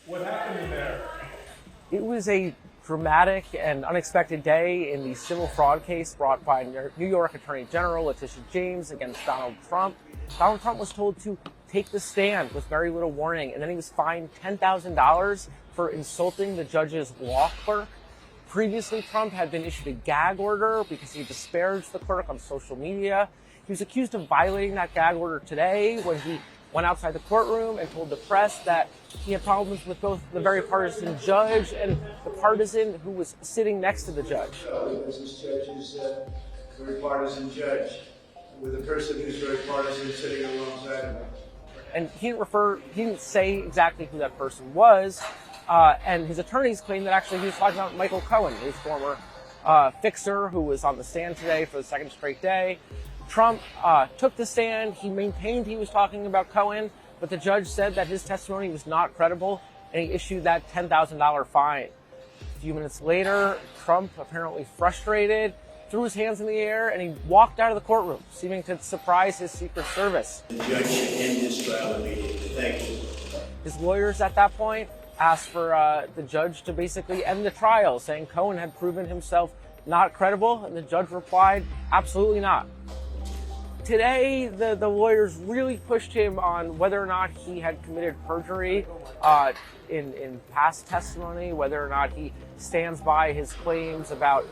What happened there? It was a dramatic and unexpected day in the civil fraud case brought by New York Attorney General Letitia James against Donald Trump. Donald Trump was told to take the stand with very little warning, and then he was fined $10,000 for insulting the judge's law clerk. Previously, Trump had been issued a gag order because he disparaged the clerk on social media. He was accused of violating that gag order today when he went outside the courtroom and told the press that he had problems with both the very partisan judge and the partisan who was sitting next to the judge. Because this judge is a very partisan judge, with a person who's very partisan sitting alongside him. And he didn't say exactly who that person was. And his attorneys claim that actually he was talking about Michael Cohen, his former fixer who was on the stand today for the second straight day. Trump took the stand. He maintained he was talking about Cohen, but the judge said that his testimony was not credible, and he issued that $10,000 fine. A few minutes later, Trump, apparently frustrated, threw his hands in the air, and he walked out of the courtroom, seeming to surprise his Secret Service. The judge should end this trial immediately. Thank you. His lawyers at that point asked for the judge to basically end the trial, saying Cohen had proven himself not credible, and the judge replied, absolutely not. Today, the lawyers really pushed him on whether or not he had committed perjury in past testimony, whether or not he stands by his claims about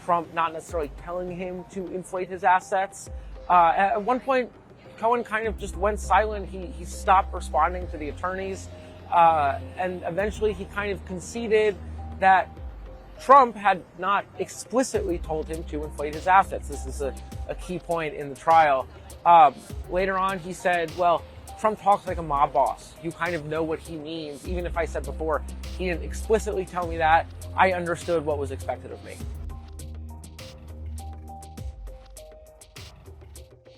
Trump not necessarily telling him to inflate his assets. At one point, Cohen kind of just went silent. He stopped responding to the attorneys. And eventually he kind of conceded that Trump had not explicitly told him to inflate his assets. This is a key point in the trial. Later on, he said, well, Trump talks like a mob boss. You kind of know what he means. Even if I said before, he didn't explicitly tell me that, I understood what was expected of me.